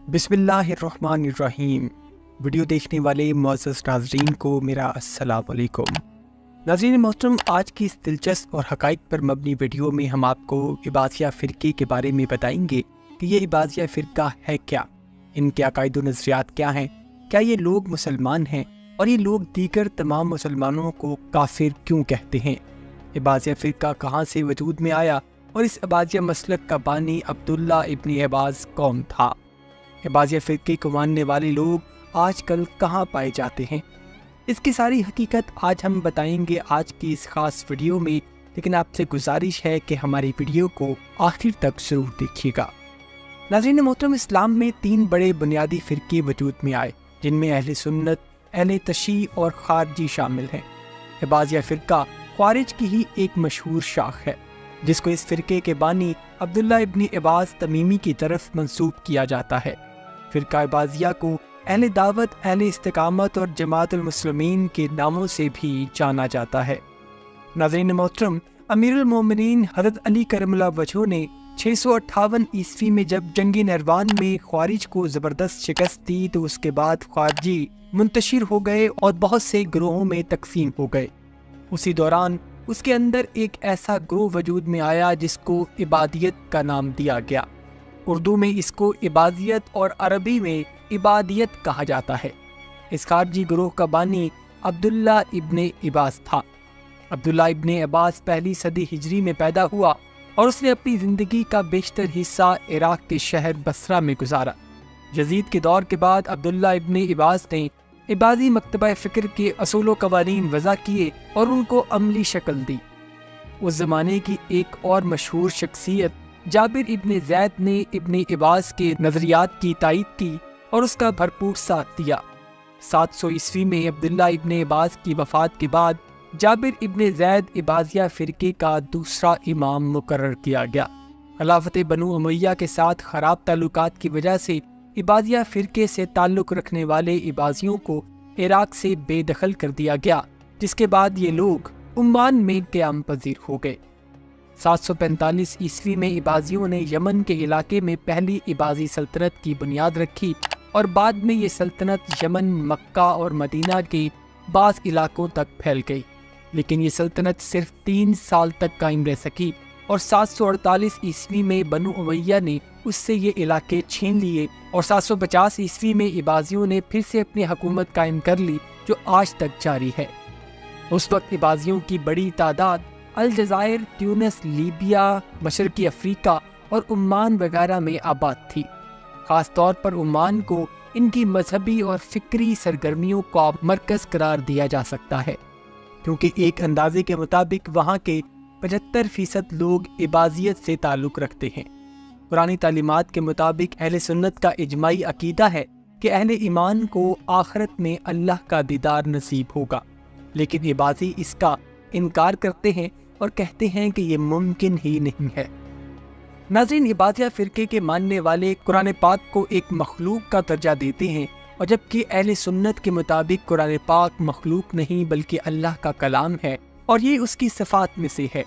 بسم اللہ الرحمن الرحیم۔ ویڈیو دیکھنے والے معزز ناظرین کو میرا السلام علیکم۔ ناظرین محترم، آج کی اس دلچسپ اور حقائق پر مبنی ویڈیو میں ہم آپ کو عبادیہ فرقے کے بارے میں بتائیں گے کہ یہ عبادیہ فرقہ ہے کیا، ان کے عقائد و نظریات کیا ہیں، کیا یہ لوگ مسلمان ہیں اور یہ لوگ دیگر تمام مسلمانوں کو کافر کیوں کہتے ہیں، عبادیہ فرقہ کہاں سے وجود میں آیا اور اس عبادیہ مسلک کا بانی عبداللہ ابن عباس کون تھا، عبادیہ فرقے کو ماننے والے لوگ آج کل کہاں پائے جاتے ہیں۔ اس کی ساری حقیقت آج ہم بتائیں گے آج کی اس خاص ویڈیو میں، لیکن آپ سے گزارش ہے کہ ہماری ویڈیو کو آخر تک ضرور دیکھیے گا۔ ناظرین محترم، اسلام میں 3 بڑے بنیادی فرقے وجود میں آئے، جن میں اہل سنت، اہل تشیع اور خارجی شامل ہیں۔ عبادیہ فرقہ خوارج کی ہی ایک مشہور شاخ ہے، جس کو اس فرقے کے بانی عبداللہ ابن عباس تمیمی کی طرف منسوب کیا جاتا ہے۔ فرقہ عبادیہ کو اہل دعوت، اہل استقامت اور جماعت المسلمین کے ناموں سے بھی جانا جاتا ہے۔ ناظرین محترم، امیر المومنین حضرت علی کرم اللہ وجہہ نے 658 عیسوی میں جب جنگ نہروان میں خوارج کو زبردست شکست دی تو اس کے بعد خارجی منتشر ہو گئے اور بہت سے گروہوں میں تقسیم ہو گئے۔ اسی دوران اس کے اندر ایک ایسا گروہ وجود میں آیا جس کو عبادیت کا نام دیا گیا۔ اردو میں اس کو عبادیت اور عربی میں عبادیت کہا جاتا ہے۔ اس خارجی گروہ کا بانی عبداللہ ابن عباس تھا۔ عبداللہ ابن عباس پہلی صدی ہجری میں پیدا ہوا اور اس نے اپنی زندگی کا بیشتر حصہ عراق کے شہر بصرہ میں گزارا۔ یزید کے دور کے بعد عبداللہ ابن عباس نے عبادی مکتبہ فکر کے اصول و قوانین وضع کیے اور ان کو عملی شکل دی۔ اس زمانے کی ایک اور مشہور شخصیت جابر ابن زید نے ابن عباس کے نظریات کی تائید کی اور اس کا بھرپور ساتھ دیا۔ 700 عیسوی میں عبداللہ ابن عباس کی وفات کے بعد جابر ابن زید عبادیہ فرقے کا دوسرا امام مقرر کیا گیا۔ خلافت بنو امیہ کے ساتھ خراب تعلقات کی وجہ سے عبادیہ فرقے سے تعلق رکھنے والے عبادیوں کو عراق سے بے دخل کر دیا گیا، جس کے بعد یہ لوگ عمان میں قیام پذیر ہو گئے۔ 745 عیسوی میں عبادیوں نے یمن کے علاقے میں پہلی عبادی سلطنت کی بنیاد رکھی اور بعد میں یہ سلطنت یمن، مکہ اور مدینہ کے بعض علاقوں تک پھیل گئی، لیکن یہ سلطنت صرف 3 سال تک قائم رہ سکی اور 748 عیسوی میں بنو امیہ نے اس سے یہ علاقے چھین لیے اور 750 عیسوی میں عبادیوں نے پھر سے اپنی حکومت قائم کر لی، جو آج تک جاری ہے۔ اس وقت عبادیوں کی بڑی تعداد الجزائر، تیونس، لیبیا، مشرقی افریقہ اور عمان وغیرہ میں آباد تھی۔ خاص طور پر عمان کو ان کی مذہبی اور فکری سرگرمیوں کا مرکز قرار دیا جا سکتا ہے، کیونکہ ایک اندازے کے مطابق وہاں کے 75% لوگ عبادیت سے تعلق رکھتے ہیں۔ قرآنی تعلیمات کے مطابق اہل سنت کا اجماعی عقیدہ ہے کہ اہل ایمان کو آخرت میں اللہ کا دیدار نصیب ہوگا، لیکن عبادی اس کا انکار کرتے ہیں اور کہتے ہیں کہ یہ ممکن ہی نہیں ہے۔ ناظرین، عبادیہ فرقے کے ماننے والے قرآن پاک کو ایک مخلوق کا درجہ دیتے ہیں، اور جبکہ اہل سنت کے مطابق قرآن پاک مخلوق نہیں بلکہ اللہ کا کلام ہے اور یہ اس کی صفات میں سے ہے۔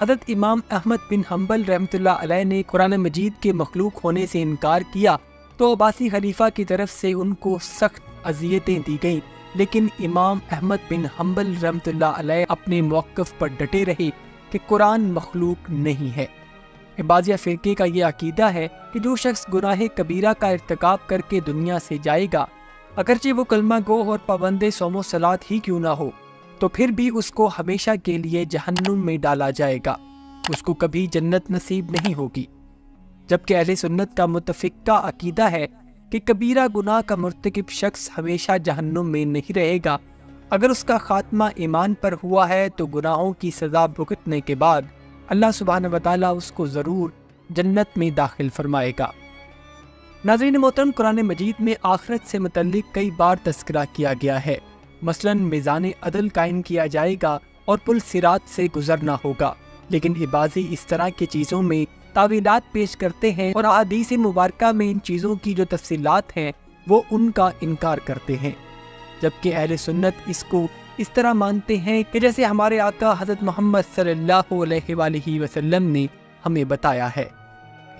حضرت امام احمد بن حنبل رحمۃ اللہ علیہ نے قرآن مجید کے مخلوق ہونے سے انکار کیا تو عباسی خلیفہ کی طرف سے ان کو سخت اذیتیں دی گئیں، لیکن امام احمد بن حنبل رحمۃ اللہ علیہ اپنے موقف پر ڈٹے رہے کہ قرآن مخلوق نہیں ہے۔ عبادیہ فرقے کا یہ عقیدہ ہے کہ جو شخص گناہ کبیرہ کا ارتکاب کر کے دنیا سے جائے گا، اگرچہ وہ کلمہ گو اور پابند صوم و صلاۃ ہی کیوں نہ ہو، تو پھر بھی اس کو ہمیشہ کے لیے جہنم میں ڈالا جائے گا، اس کو کبھی جنت نصیب نہیں ہوگی۔ جبکہ اہل سنت کا متفقہ عقیدہ ہے کہ کبیرہ گناہ کا مرتکب شخص ہمیشہ جہنم میں نہیں رہے گا، اگر اس کا خاتمہ ایمان پر ہوا ہے تو گناہوں کی سزا بھگتنے کے بعد اللہ سبحانہ وتعالیٰ اس کو ضرور جنت میں داخل فرمائے گا۔ ناظرین محترم، قرآن مجید میں آخرت سے متعلق کئی بار تذکرہ کیا گیا ہے، مثلاً میزان عدل قائم کیا جائے گا اور پل صراط سے گزرنا ہوگا، لیکن عبادی اس طرح کی چیزوں میں تعویلات پیش کرتے ہیں اور احادیث مبارکہ میں ان چیزوں کی جو تفصیلات ہیں وہ ان کا انکار کرتے ہیں، جبکہ اہل سنت اس کو اس طرح مانتے ہیں کہ جیسے ہمارے آقا حضرت محمد صلی اللہ علیہ وآلہ وسلم نے ہمیں بتایا ہے۔